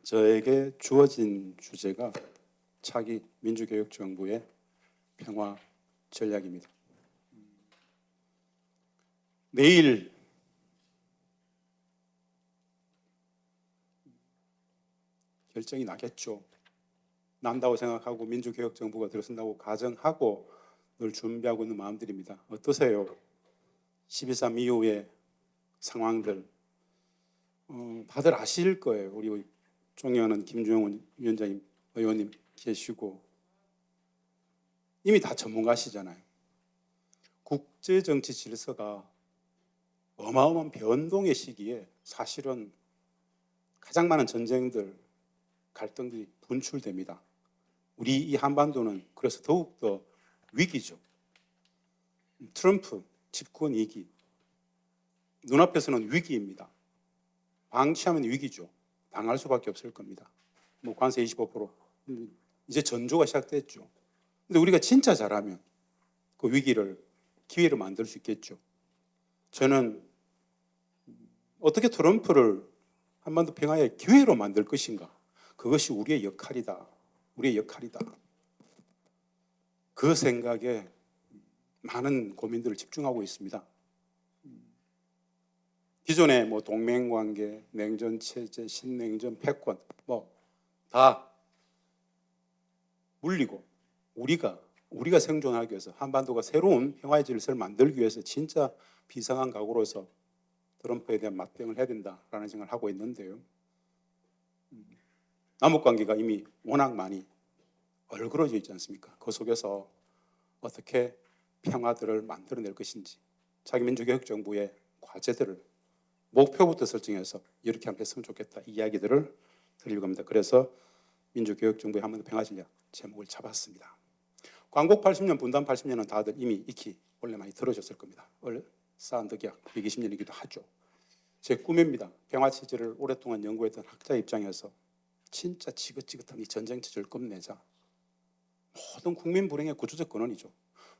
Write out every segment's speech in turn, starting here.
저에게 주어진 주제가 차기 민주개혁정부의 평화 전략입니다. 내일 결정이 나겠죠. 난다고 생각하고 민주개혁정부가 들어선다고 가정하고 늘 준비하고 있는 마음들입니다. 어떠세요? 12.3 이후의 상황들 다들 아실 거예요. 우리 존경하는 김주영 위원장님, 의원님 계시고 이미 다 전문가시잖아요. 국제정치 질서가 어마어마한 변동의 시기에 사실은 가장 많은 전쟁들, 갈등들이 분출됩니다. 우리 이 한반도는 그래서 더욱더 위기죠. 트럼프 집권 2기, 눈앞에서는 위기입니다. 방치하면 위기죠. 당할 수밖에 없을 겁니다. 관세 25%, 이제 전조가 시작됐죠. 근데 우리가 진짜 잘하면 그 위기를 기회로 만들 수 있겠죠. 저는 어떻게 트럼프를 한반도 평화의 기회로 만들 것인가, 그것이 우리의 역할이다. 우리의 역할이다. 그 생각에 많은 고민들을 집중하고 있습니다. 기존의 동맹관계, 냉전체제, 신냉전, 패권 다 물리고 우리가 생존하기 위해서 한반도가 새로운 평화의 질서를 만들기 위해서 진짜 비상한 각오로서 트럼프에 대한 맞대응을 해야 된다라는 생각을 하고 있는데요. 남북관계가 이미 워낙 많이 얼그러져 있지 않습니까? 그 속에서 어떻게 평화들을 만들어낼 것인지 차기 민주개혁정부의 과제들을 목표부터 설정해서 이렇게 한번 했으면 좋겠다, 이 이야기들을 드리려고 합니다. 그래서 민주개혁정부의 한반도 평화전략 제목을 잡았습니다. 광복 80년, 분단 80년은 다들 이미 익히 원래 많이 들으셨을 겁니다. 사안득약 120년이기도 하죠. 제 꿈입니다. 평화체제를 오랫동안 연구했던 학자 입장에서 진짜 지긋지긋한 이 전쟁 체제를 끝내자. 모든 국민 불행의 구조적 근원이죠.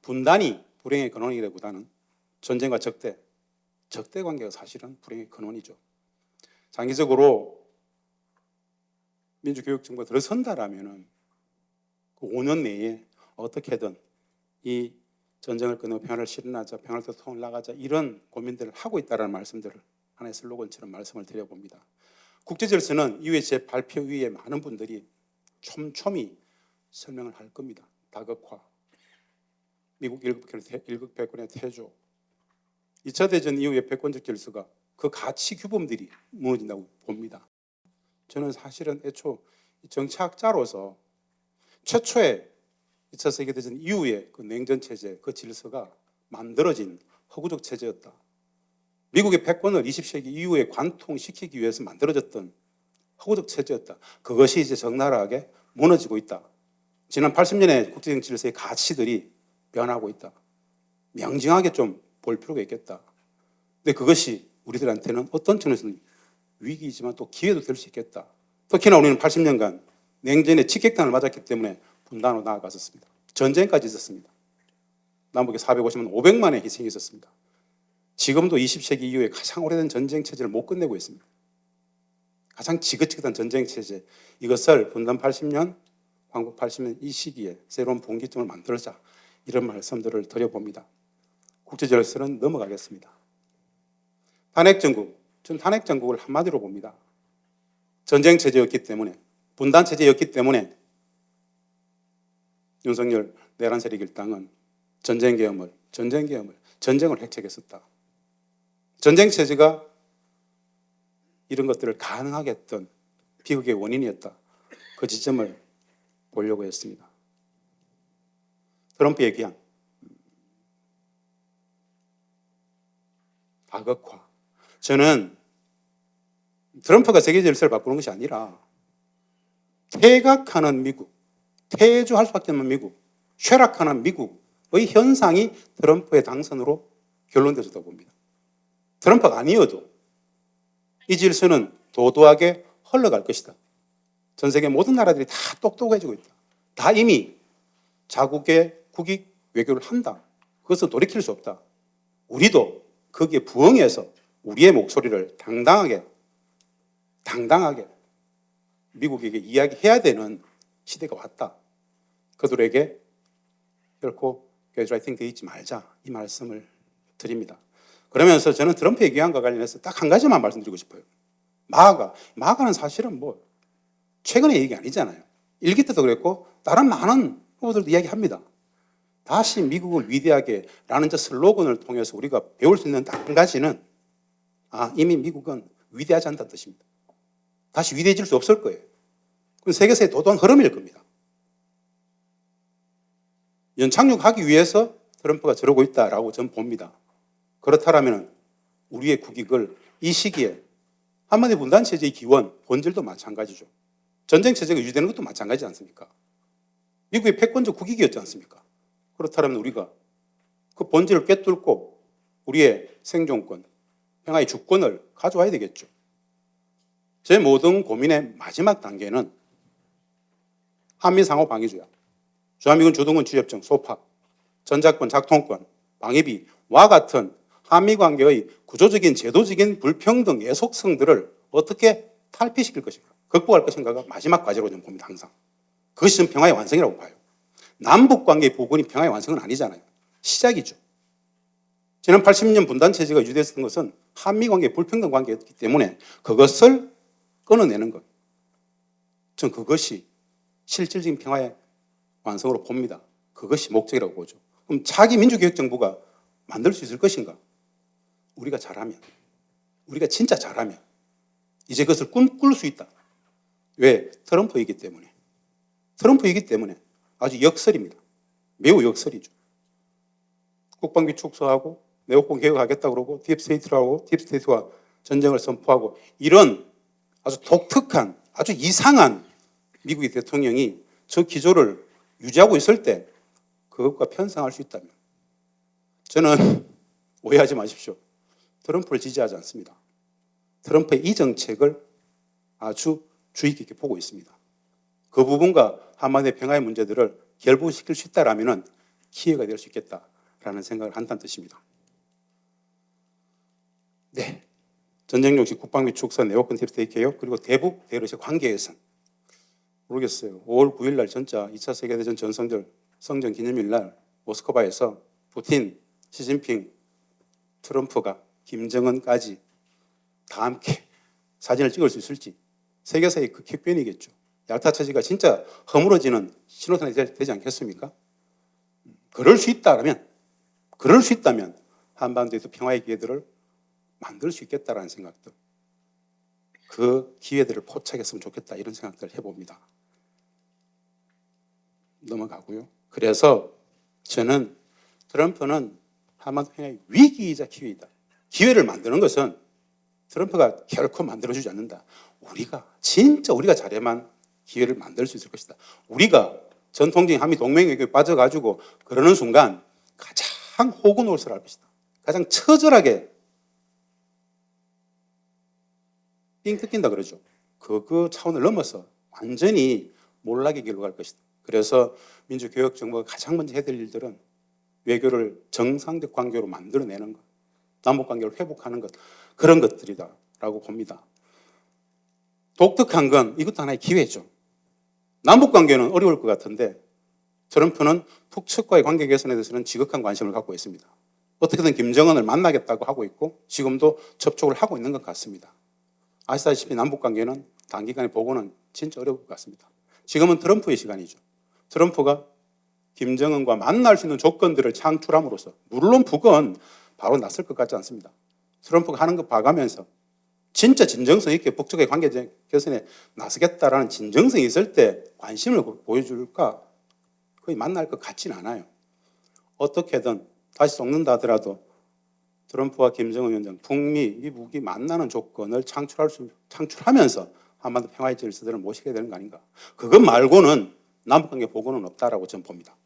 분단이 불행의 근원이라기보다는 전쟁과 적대 관계가 사실은 불행의 근원이죠. 장기적으로 민주교육정부가 들어선다라면 그 5년 내에 어떻게든 이 전쟁을 끝내고 평화를 실현하자, 평화를 통해 나가자, 이런 고민들을 하고 있다는 말씀들을 하나의 슬로건처럼 말씀을 드려봅니다. 국제질서는 이후에 제 발표 위에 많은 분들이 촘촘히 설명을 할 겁니다. 다극화, 미국 일국 패권의 퇴조, 2차 대전 이후의 패권적 질서가 그 가치 규범들이 무너진다고 봅니다. 저는 사실은 애초 정치학자로서 최초의 2차 세계대전 이후에 그 냉전체제, 그 질서가 만들어진 허구적 체제였다. 미국의 패권을 20세기 이후에 관통시키기 위해서 만들어졌던 허구적 체제였다. 그것이 이제 적나라하게 무너지고 있다. 지난 80년의 국제정치 질서의 가치들이 변하고 있다. 명징하게 좀 볼 필요가 있겠다. 근데 그것이 우리들한테는 어떤 측면에서는 위기이지만 또 기회도 될 수 있겠다. 특히나 우리는 80년간 냉전의 직격탄을 맞았기 때문에 분단으로 나아갔었습니다. 전쟁까지 있었습니다. 남북에 450만 500만의 희생이 있었습니다. 지금도 20세기 이후에 가장 오래된 전쟁 체제를 못 끝내고 있습니다. 가장 지긋지긋한 전쟁 체제, 이것을 분단 80년, 광복 80년 이 시기에 새로운 분기점을 만들자, 이런 말씀들을 드려봅니다. 국제질서는 넘어가겠습니다. 탄핵정국, 저는 탄핵정국을 한마디로 봅니다. 전쟁 체제였기 때문에, 분단 체제였기 때문에 윤석열 내란 세력 일당은 전쟁을 획책했었다. 전쟁 체제가 이런 것들을 가능하게 했던 비극의 원인이었다. 그 지점을 보려고 했습니다. 트럼프 얘기한 다극화. 저는 트럼프가 세계 질서를 바꾸는 것이 아니라 퇴각하는 미국, 퇴조할 수밖에 없는 미국, 쇠락하는 미국의 현상이 트럼프의 당선으로 결론되었다고 봅니다. 트럼프가 아니어도 이 질서는 도도하게 흘러갈 것이다. 전 세계 모든 나라들이 다 똑똑해지고 있다. 다 이미 자국의 국익 외교를 한다. 그것은 돌이킬 수 없다. 우리도 거기에 부응해서 우리의 목소리를 당당하게 미국에게 이야기해야 되는 시대가 왔다. 그들에게 결코 가스라이팅되어 있지 말자, 이 말씀을 드립니다. 그러면서 저는 트럼프 얘기한과 관련해서 딱 한 가지만 말씀드리고 싶어요. 마가는 사실은 뭐 최근의 얘기 아니잖아요. 일기 때도 그랬고 다른 많은 후보들도 이야기합니다. 다시 미국을 위대하게 라는 저 슬로건을 통해서 우리가 배울 수 있는 딱 한 가지는 이미 미국은 위대하지 않다는 뜻입니다. 다시 위대해질 수 없을 거예요. 그건 세계사의 도도한 흐름일 겁니다. 연착륙하기 위해서 트럼프가 저러고 있다라고 저는 봅니다. 그렇다면 우리의 국익을 이 시기에 한반도 분단체제의 기원, 본질도 마찬가지죠. 전쟁체제가 유지되는 것도 마찬가지지 않습니까? 미국의 패권적 국익이었지 않습니까? 그렇다면 우리가 그 본질을 꿰뚫고 우리의 생존권, 평화의 주권을 가져와야 되겠죠. 제 모든 고민의 마지막 단계는 한미상호 방위조약, 주한미군 주둔군 주협정, 소파, 전작권, 작통권, 방위비와 같은 한미관계의 구조적인 제도적인 불평등 애속성들을 어떻게 탈피시킬 것인가, 극복할 것인가가 마지막 과제로 저는 봅니다. 항상 그것이 전 평화의 완성이라고 봐요. 남북관계의 복원이 평화의 완성은 아니잖아요. 시작이죠. 지난 80년 분단체제가 유지됐던 것은 한미관계의 불평등 관계였기 때문에 그것을 끊어내는 것, 전 그것이 실질적인 평화의 완성으로 봅니다. 그것이 목적이라고 보죠. 그럼 차기 민주개혁정부가 만들 수 있을 것인가? 우리가 잘하면, 우리가 진짜 잘하면 이제 그것을 꿈꿀 수 있다. 왜? 트럼프이기 때문에. 트럼프이기 때문에 아주 역설입니다. 매우 역설이죠. 국방비 축소하고 내국권 개혁하겠다고 그러고 딥스테이트라고 딥스테이트와 전쟁을 선포하고 이런 아주 독특한, 아주 이상한 미국의 대통령이 저 기조를 유지하고 있을 때 그것과 편성할 수 있다면 저는 오해하지 마십시오. 트럼프를 지지하지 않습니다. 트럼프의 이 정책을 아주 주의 깊게 보고 있습니다. 그 부분과 한반도의 평화의 문제들을 결부시킬 수 있다라면 기회가 될 수 있겠다라는 생각을 한다는 뜻입니다. 네, 전쟁 역시 국방비 축소, 내국권 딥스테이트 개혁, 그리고 대북 대러시아 관계 개선. 모르겠어요. 5월 9일 날 진짜 2차 세계대전 전성절 성전 기념일 날 모스크바에서 푸틴, 시진핑, 트럼프가 김정은까지 다 함께 사진을 찍을 수 있을지 세계사의 그 킥변이겠죠. 얄타 체제가 진짜 허물어지는 신호탄이 되지 않겠습니까? 그럴 수 있다면 한반도에서 평화의 기회들을 만들 수 있겠다라는 생각들, 그 기회들을 포착했으면 좋겠다 이런 생각들을 해봅니다. 넘어가고요. 그래서 저는 트럼프는 한반도 평화의 위기이자 기회이다. 기회를 만드는 것은 트럼프가 결코 만들어주지 않는다. 우리가 잘해만 기회를 만들 수 있을 것이다. 우리가 전통적인 한미 동맹 외교에 빠져가지고 그러는 순간 가장 호구노릇을 할 것이다. 가장 처절하게 삥 뜯긴다 그러죠. 그 차원을 넘어서 완전히 몰락의 길로 갈 것이다. 그래서 민주개혁정부가 가장 먼저 해야 될 일들은 외교를 정상적 관계로 만들어내는 것, 남북관계를 회복하는 것, 그런 것들이다라고 봅니다. 독특한 건 이것도 하나의 기회죠. 남북관계는 어려울 것 같은데 트럼프는 북측과의 관계 개선에 대해서는 지극한 관심을 갖고 있습니다. 어떻게든 김정은을 만나겠다고 하고 있고 지금도 접촉을 하고 있는 것 같습니다. 아시다시피 남북관계는 단기간에 보고는 진짜 어려울 것 같습니다. 지금은 트럼프의 시간이죠. 트럼프가 김정은과 만날 수 있는 조건들을 창출함으로써, 물론 북은 바로 낯설 것 같지 않습니다. 트럼프가 하는 거 봐가면서 진짜 진정성 있게 북측의 관계 개선에 나서겠다라는 진정성이 있을 때 관심을 보여줄까? 거의 만날 것 같지는 않아요. 어떻게든 다시 썩는다 하더라도 트럼프와 김정은 위원장, 북미, 미국이 만나는 조건을 창출하면서 한반도 평화의 질서들을 모시게 되는 거 아닌가. 그것 말고는 남북관계 복원은 없다라고 저는 봅니다.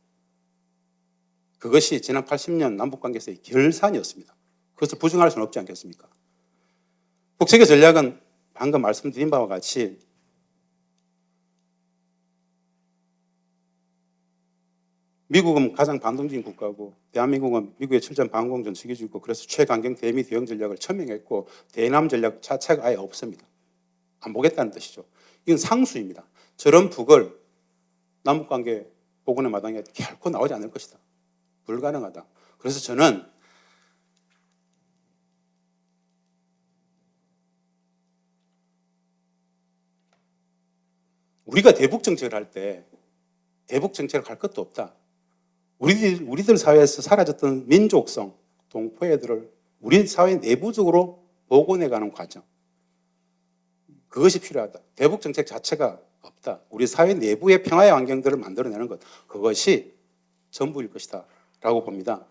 그것이 지난 80년 남북관계에서의 결산이었습니다. 그것을 부정할 수는 없지 않겠습니까? 북측의 전략은 방금 말씀드린 바와 같이 미국은 가장 반동적인 국가고 대한민국은 미국의 철저한 반공전 지켜주고 그래서 최강경 대미 대응 전략을 천명했고 대남 전략 자체가 아예 없습니다. 안 보겠다는 뜻이죠. 이건 상수입니다. 저런 북을 남북관계 복원의 마당에 결코 나오지 않을 것이다. 불가능하다. 그래서 저는 우리가 대북 정책을 할 때 대북 정책을 할 것도 없다. 우리들 사회에서 사라졌던 민족성, 동포애들을 우리 사회 내부적으로 복원해가는 과정. 그것이 필요하다. 대북 정책 자체가 없다. 우리 사회 내부의 평화의 환경들을 만들어내는 것. 그것이 전부일 것이다. 라고 봅니다.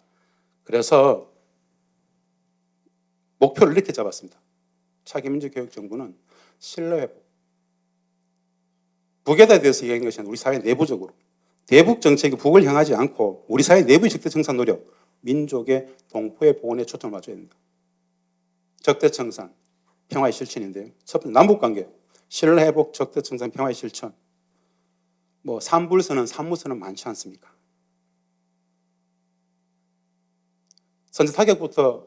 그래서 목표를 이렇게 잡았습니다. 차기 민주개혁정부는 신뢰회복. 북에 대해서 얘기한 것이 아니라 우리 사회 내부적으로. 대북 정책이 북을 향하지 않고 우리 사회 내부의 적대청산 노력, 민족의 동포의 보호에 초점을 맞춰야 됩니다. 적대청산, 평화의 실천인데요. 첫 번째, 남북관계, 신뢰회복, 적대청산, 평화의 실천. 뭐 삼불선언, 삼무선언 많지 않습니까? 선제 타격부터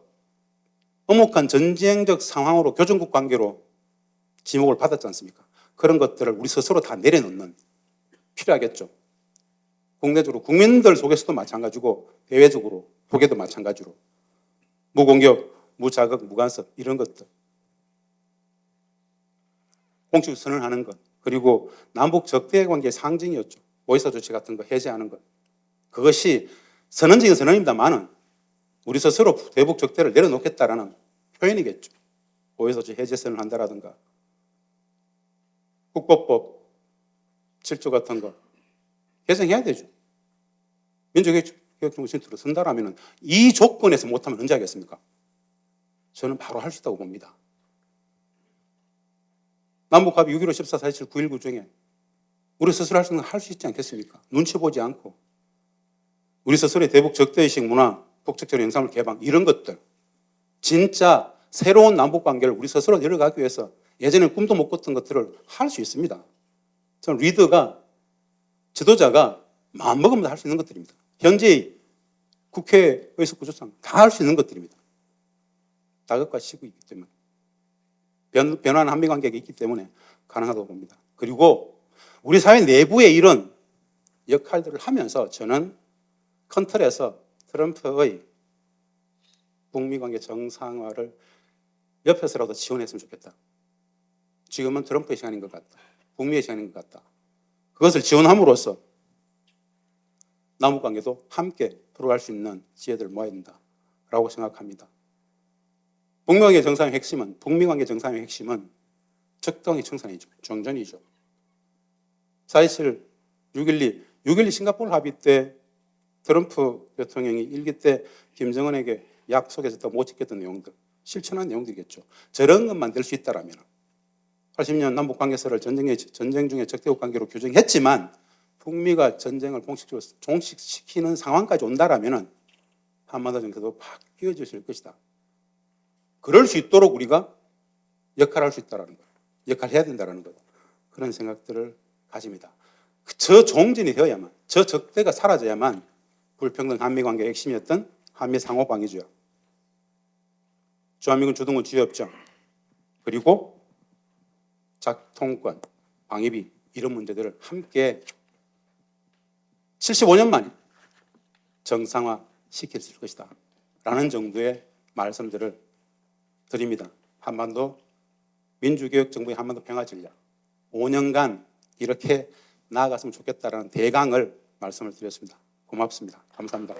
엄혹한 전쟁적 상황으로 교전국 관계로 지목을 받았지 않습니까? 그런 것들을 우리 스스로 다 내려놓는 필요하겠죠. 국내적으로 국민들 속에서도 마찬가지고 대외적으로 북에도 마찬가지로 무공격, 무자극, 무간섭 이런 것들 공식 선언하는 것 그리고 남북 적대 관계의 상징이었죠. 보이사 조치 같은 거 해제하는 것 그것이 선언적인 선언입니다만은 우리 스스로 대북 적대를 내려놓겠다라는 표현이겠죠. 보이사 조치 해제 선언을 한다라든가 국보법 7조 같은 거 개정해야 되죠. 민주개혁정부 진투로 선다라면 이 조건에서 못하면 언제 하겠습니까? 저는 바로 할 수 있다고 봅니다. 남북합의 6.15, 14, 4.27, 9.19 중에 우리 스스로 할 수 있는 거 할 수 있지 않겠습니까? 눈치 보지 않고 우리 스스로의 대북 적대의식 문화, 북적절 영상물 개방 이런 것들 진짜 새로운 남북관계를 우리 스스로 내려가기 위해서 예전에 꿈도 못 꿨던 것들을 할 수 있습니다. 저는 리더가 지도자가 마음먹으면 할 수 있는 것들입니다. 현재의 국회 의석구조상 다 할 수 있는 것들입니다. 다급과 시국이 있기 때문에 변화하는 한미관계가 있기 때문에 가능하다고 봅니다. 그리고 우리 사회 내부의 이런 역할들을 하면서 저는 큰 틀에서 트럼프의 북미관계 정상화를 옆에서라도 지원했으면 좋겠다. 지금은 트럼프의 시간인 것 같다. 북미의 시간인 것 같다. 그것을 지원함으로써 남북관계도 함께 풀어갈 수 있는 지혜들을 모아야 된다라고 생각합니다. 북미관계 정상의 핵심은 북미관계 정상의 핵심은 적당히 청산이죠. 정전이죠. 4.27, 6.12 싱가포르 합의 때 트럼프 대통령이 일기 때 김정은에게 약속해줬다고 못 지켰던 내용들 실천한 내용들이겠죠. 저런 것만 될 수 있다라면 80년 남북관계설을 전쟁 중에 적대국 관계로 규정했지만 북미가 전쟁을 공식적으로 종식시키는 상황까지 온다라면 한반도 정세도 바뀌어질 수 있을 것이다. 그럴 수 있도록 우리가 역할을 할 수 있다는 것, 역할을 해야 된다는 것 그런 생각들을 가집니다. 저 종전이 되어야만, 저 적대가 사라져야만 불평등 한미관계의 핵심이었던 한미 상호방위주의, 주한미군 주둔군 주요협정 그리고 작통권, 방위비 이런 문제들을 함께 75년 만에 정상화시킬 수 있을 것이다 라는 정도의 말씀들을 드립니다. 한반도 민주개혁정부의 한반도 평화전략 5년간 이렇게 나아갔으면 좋겠다라는 대강을 말씀을 드렸습니다. 고맙습니다. 감사합니다.